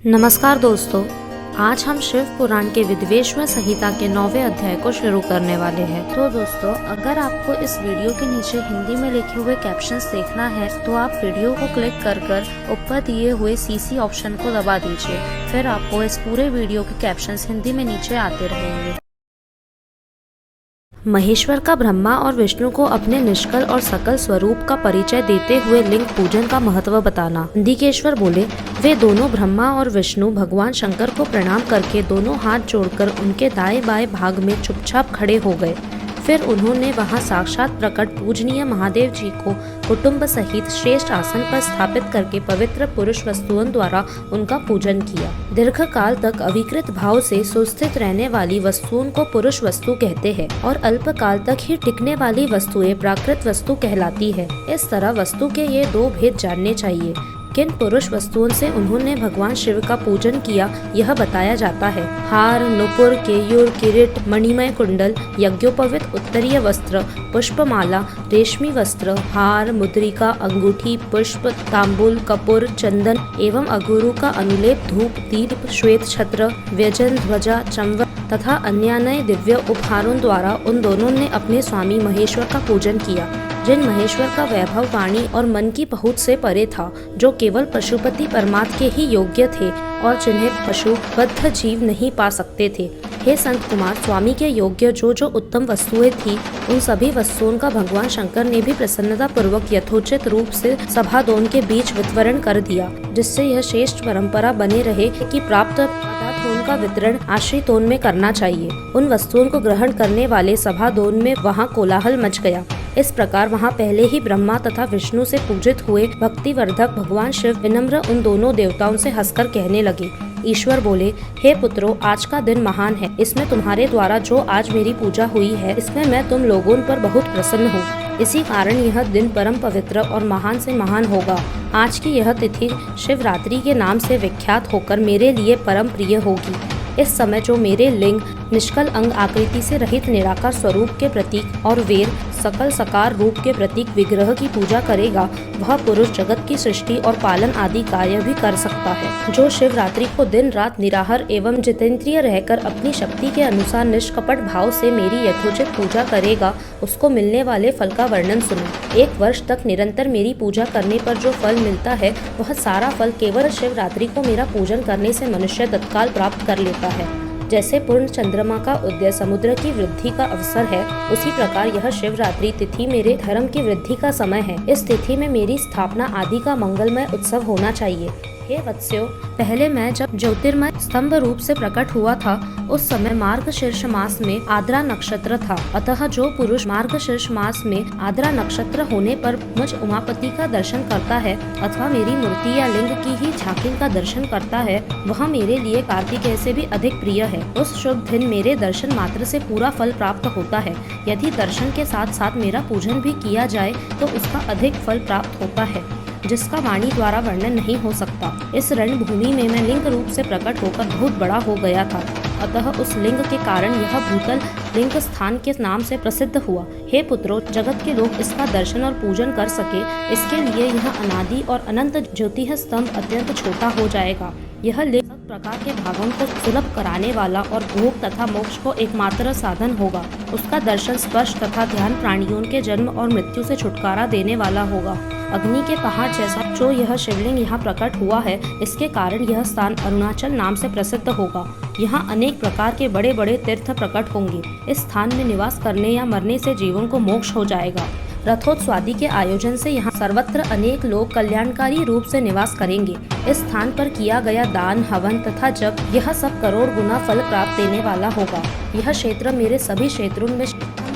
नमस्कार दोस्तों, आज हम शिव पुराण के विद्वेश्वर संहिता के 9वें अध्याय को शुरू करने वाले हैं। तो दोस्तों, अगर आपको इस वीडियो के नीचे हिंदी में लिखे हुए कैप्शंस देखना है तो आप वीडियो को क्लिक कर ऊपर दिए हुए CC ऑप्शन को दबा दीजिए। फिर आपको इस पूरे वीडियो के कैप्शंस हिंदी में नीचे आते रहेंगे। महेश्वर का ब्रह्मा और विष्णु को अपने निष्कल और सकल स्वरूप का परिचय देते हुए लिंग पूजन का महत्व बताना। नंदिकेश्वर बोले, वे दोनों ब्रह्मा और विष्णु भगवान शंकर को प्रणाम करके दोनों हाथ जोड़कर उनके दाएं बाएं भाग में चुपचाप खड़े हो गए। फिर उन्होंने वहां साक्षात प्रकट पूजनीय महादेव जी को कुटुंब सहित श्रेष्ठ आसन पर स्थापित करके पवित्र पुरुष वस्तुओं द्वारा उनका पूजन किया। दीर्घ काल तक अविकृत भाव से सुस्थित रहने वाली वस्तुओं को पुरुष वस्तु कहते हैं और अल्प काल तक ही टिकने वाली वस्तुएं प्राकृत वस्तु कहलाती है। इस तरह वस्तु के ये दो भेद जानने चाहिए। किन पुरुष वस्तुओं से उन्होंने भगवान शिव का पूजन किया यह बताया जाता है। हार, नुपुर, केयूर, किरीट, मणिमय कुंडल, यज्ञोपवीत उत्तरीय वस्त्र, पुष्पमाला, रेशमी वस्त्र, हार, मुद्रिका, अंगूठी, पुष्प, तांबूल, कपूर, चंदन एवं अगुरु का अनुलेप, धूप, दीप, श्वेत छत्र, व्यजन, ध्वजा, चंवर तथा अन्य दिव्य उपहारों द्वारा उन दोनों ने अपने स्वामी महेश्वर का पूजन किया, जिन महेश्वर का वैभव वाणी और मन की पहुँच से परे था, जो केवल पशुपति परमात्मा के ही योग्य थे और जिन्हें पशु बद्ध जीव नहीं पा सकते थे। हे संत कुमार, स्वामी के योग्य जो जो उत्तम वस्तुएं थी, उन सभी वस्तुओं का भगवान शंकर ने भी प्रसन्नता पूर्वक यथोचित रूप से सभादोन के बीच वितरण कर दिया, जिससे यह श्रेष्ठ परंपरा बने रहे कि प्राप्त पदार्थों का वितरण आश्रितों में करना चाहिए। उन वस्तुओं को ग्रहण करने वाले सभादोन में वहाँ कोलाहल मच गया। इस प्रकार वहाँ पहले ही ब्रह्मा तथा विष्णु से पूजित हुए भक्तिवर्धक भगवान शिव विनम्र उन दोनों देवताओं से हंसकर कहने लगे। ईश्वर बोले, हे पुत्रों, आज का दिन महान है। इसमें तुम्हारे द्वारा जो आज मेरी पूजा हुई है, इसमें मैं तुम लोगों पर बहुत प्रसन्न हूँ। इसी कारण यह दिन परम पवित्र और महान से महान होगा। आज की यह तिथि शिवरात्रि के नाम से विख्यात होकर मेरे लिए परम प्रिय होगी। इस समय जो मेरे लिंग निष्कल अंग आकृति से रहित निराकार स्वरूप के प्रतीक और वीर सकल सकार रूप के प्रतीक विग्रह की पूजा करेगा, वह पुरुष जगत की सृष्टि और पालन आदि कार्य भी कर सकता है। जो शिवरात्रि को दिन रात निराहार एवं जितेंद्रिय रहकर अपनी शक्ति के अनुसार निष्कपट भाव से मेरी यथोचित पूजा करेगा, उसको मिलने वाले फल का वर्णन सुनो। 1 वर्ष तक निरंतर मेरी पूजा करने पर जो फल मिलता है, वह सारा फल केवल शिवरात्रि को मेरा पूजन करने से मनुष्य तत्काल प्राप्त कर लेता है। जैसे पूर्ण चंद्रमा का उदय समुद्र की वृद्धि का अवसर है, उसी प्रकार यह शिवरात्रि तिथि मेरे धर्म की वृद्धि का समय है। इस तिथि में मेरी स्थापना आदि का मंगलमय उत्सव होना चाहिए। हे वत्स्यो, पहले मैं जब ज्योतिर्मय स्तंभ रूप से प्रकट हुआ था, उस समय मार्गशीर्ष मास में आद्रा नक्षत्र था। अतः जो पुरुष मार्गशीर्ष मास में आद्रा नक्षत्र होने पर मुझ उमापति का दर्शन करता है अथवा मेरी मूर्ति या लिंग की ही झांकी का दर्शन करता है, वह मेरे लिए कार्तिकेय से भी अधिक प्रिय है। उस शुभ दिन मेरे दर्शन मात्र से पूरा फल प्राप्त होता है। यदि दर्शन के साथ साथ मेरा पूजन भी किया जाए तो उसका अधिक फल प्राप्त होता है, जिसका वाणी द्वारा वर्णन नहीं हो सकता। इस रणभूमि में मैं लिंग रूप से प्रकट होकर बहुत बड़ा हो गया था, अतः उस लिंग के कारण यह भूतल लिंग स्थान के नाम से प्रसिद्ध हुआ। हे पुत्रों, जगत के लोग इसका दर्शन और पूजन कर सके, इसके लिए यह अनादि और अनंत ज्योतिष स्तंभ अत्यंत छोटा हो जाएगा। यह लिंग सब प्रकार के भागों को सुलभ कराने वाला और भोग तथा मोक्ष को एकमात्र साधन होगा। उसका दर्शन, स्पर्श तथा ध्यान प्राणियों के जन्म और मृत्यु से छुटकारा देने वाला होगा। अग्नि के पहाड़ जैसा जो यह शिवलिंग यहाँ प्रकट हुआ है, इसके कारण यह स्थान अरुणाचल नाम से प्रसिद्ध होगा। यहाँ अनेक प्रकार के बड़े बड़े तीर्थ प्रकट होंगे। इस स्थान में निवास करने या मरने से जीवन को मोक्ष हो जाएगा। रथोत्सवादि के आयोजन से यहाँ सर्वत्र अनेक लोग कल्याणकारी रूप से निवास करेंगे। इस स्थान पर किया गया दान, हवन तथा जप, यह सब करोड़ गुना फल प्राप्त देने वाला होगा। यह क्षेत्र मेरे सभी क्षेत्रों में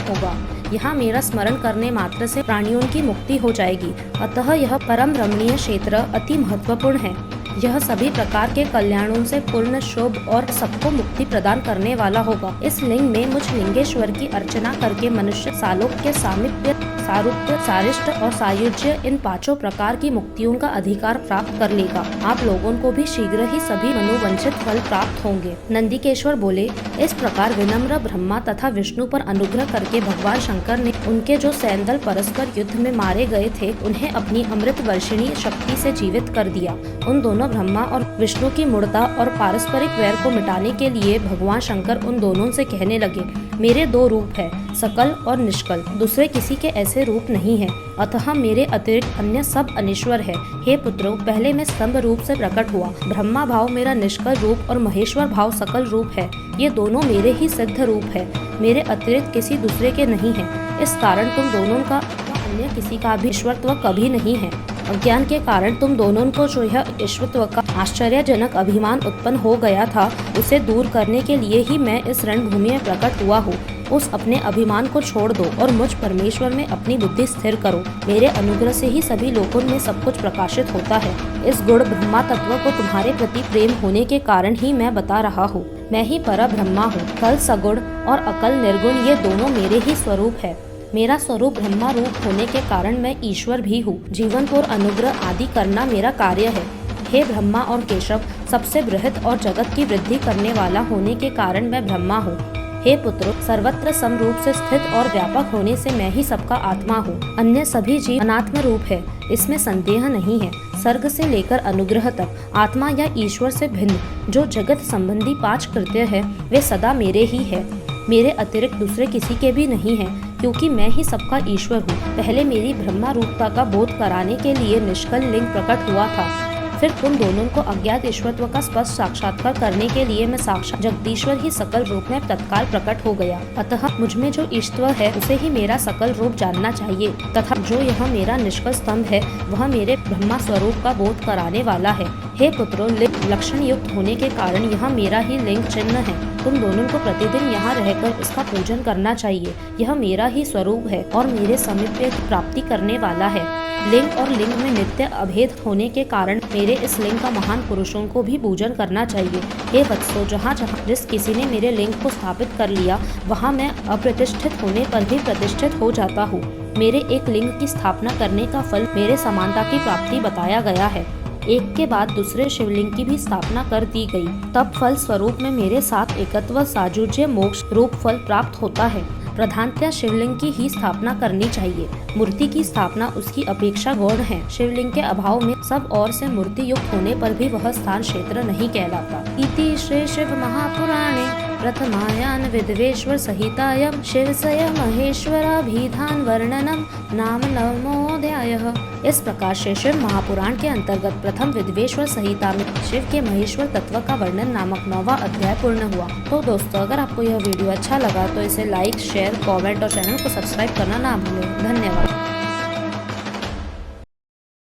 होगा। यहाँ मेरा स्मरण करने मात्र से प्राणियों की मुक्ति हो जाएगी। अतः यह परम रमणीय क्षेत्र अति महत्वपूर्ण है। यह सभी प्रकार के कल्याणों से पूर्ण, शुभ और सबको मुक्ति प्रदान करने वाला होगा। इस लिंग में मुझ लिंगेश्वर की अर्चना करके मनुष्य सालोक्य, सामीप्य, सारूप्य, सारिष्ट और सायुज्य इन 5 प्रकार की मुक्तियों का अधिकार प्राप्त कर लेगा। आप लोगों को भी शीघ्र ही सभी मनोवंचित फल प्राप्त होंगे। नंदिकेश्वर बोले, इस प्रकार विनम्र ब्रह्मा तथा विष्णु पर अनुग्रह करके भगवान शंकर ने उनके जो सैंदल परस्पर युद्ध में मारे गए थे, उन्हें अपनी अमृत वर्षिणी शक्ति से जीवित कर दिया। उन दोनों दोनों ब्रह्मा और विष्णु की मूढ़ता और पारस्परिक वैर को मिटाने के लिए भगवान शंकर उन दोनों से कहने लगे, मेरे दो रूप है, सकल और निष्कल, दूसरे किसी के ऐसे रूप नहीं है, अतः मेरे अतिरिक्त अन्य सब अनिश्वर है। हे पुत्रों, पहले मैं स्तंभ रूप से प्रकट हुआ। ब्रह्मा भाव मेरा निष्कल रूप और महेश्वर भाव सकल रूप है। ये दोनों मेरे ही सिद्ध रूप है, मेरे अतिरिक्त किसी दूसरे के नहीं है। इस कारण तुम दोनों का अन्य किसी का भी ईश्वरत्व कभी नहीं है। अज्ञान के कारण तुम दोनों को जो यह ईश्वरत्व का आश्चर्यजनक अभिमान उत्पन्न हो गया था, उसे दूर करने के लिए ही मैं इस रणभूमि में प्रकट हुआ हूँ। उस अपने अभिमान को छोड़ दो और मुझ परमेश्वर में अपनी बुद्धि स्थिर करो। मेरे अनुग्रह से ही सभी लोगों में सब कुछ प्रकाशित होता है। इस गुण ब्रह्मा तत्व को तुम्हारे प्रति प्रेम होने के कारण ही मैं बता रहा हूँ। मैं ही पर ब्रह्मा हूँ। कल सगुण और अकल निर्गुण ये दोनों मेरे ही स्वरूप है। मेरा स्वरूप ब्रह्मा रूप होने के कारण मैं ईश्वर भी हूँ। जीवन और अनुग्रह आदि करना मेरा कार्य है। हे ब्रह्मा और केशव, सबसे बृहत और जगत की वृद्धि करने वाला होने के कारण मैं ब्रह्मा हूँ। हे पुत्र, सर्वत्र समरूप से स्थित और व्यापक होने से मैं ही सबका आत्मा हूँ। अन्य सभी जीव अनात्म रूप है, इसमें संदेह नहीं है। सर्ग से लेकर अनुग्रह तक आत्मा या ईश्वर से भिन्न जो जगत संबंधी 5 कृत्य है, वे सदा मेरे ही है। मेरे अतिरिक्त दूसरे किसी के भी नहीं है, क्योंकि मैं ही सबका ईश्वर हूँ। पहले मेरी ब्रह्मा रूपता का बोध कराने के लिए निष्कल लिंग प्रकट हुआ था। फिर तुम दोनों को अज्ञात ईश्वरत्व का स्पष्ट साक्षात्कार करने के लिए मैं साक्षात जगदीश्वर ही सकल रूप में तत्काल प्रकट हो गया। अतः मुझ में जो ईश्वर है उसे ही मेरा सकल रूप जानना चाहिए, तथा जो यह मेरा निष्कल स्तंभ है वह मेरे ब्रह्मा स्वरूप का बोध कराने वाला है। हे पुत्रों, लिंग लक्षण युक्त होने के कारण यह मेरा ही लिंग चिन्ह है। तुम दोनों को प्रतिदिन यहाँ रहकर इसका पूजन करना चाहिए। यह मेरा ही स्वरूप है और मेरे समीप प्राप्ति करने वाला है। लिंग और लिंग में नित्य अभेद होने के कारण मेरे इस लिंग का महान पुरुषों को भी पूजन करना चाहिए। हे वत्सो, जहाँ जहाँ जिस किसी ने मेरे लिंग को स्थापित कर लिया, वहाँ मैं अप्रतिष्ठित होने पर भी प्रतिष्ठित हो जाता हूँ। मेरे एक लिंग की स्थापना करने का फल मेरे समानता की प्राप्ति बताया गया है। एक के बाद दूसरे शिवलिंग की भी स्थापना कर दी गई, तब फल स्वरूप में मेरे साथ एकत्व साजुज्य मोक्ष रूप फल प्राप्त होता है। प्रधानतया शिवलिंग की ही स्थापना करनी चाहिए। मूर्ति की स्थापना उसकी अपेक्षा गौण है। शिवलिंग के अभाव में सब ओर से मूर्ति युक्त होने पर भी वह स्थान क्षेत्र नहीं कहलाता। इति श्री शिव महापुराणे प्रथमायान विद्वेश्वर सहितायं शिवस्य महेश्वराभिधान वर्णनम नाम नवमोऽध्यायः। इस प्रकार से शिव महापुराण के अंतर्गत प्रथम विद्वेश्वर संहिता में शिव के महेश्वर तत्व का वर्णन नामक 9वां अध्याय पूर्ण हुआ। तो दोस्तों, अगर आपको यह वीडियो अच्छा लगा तो इसे लाइक, शेयर, कमेंट और चैनल को सब्सक्राइब करना ना भूलें। धन्यवाद।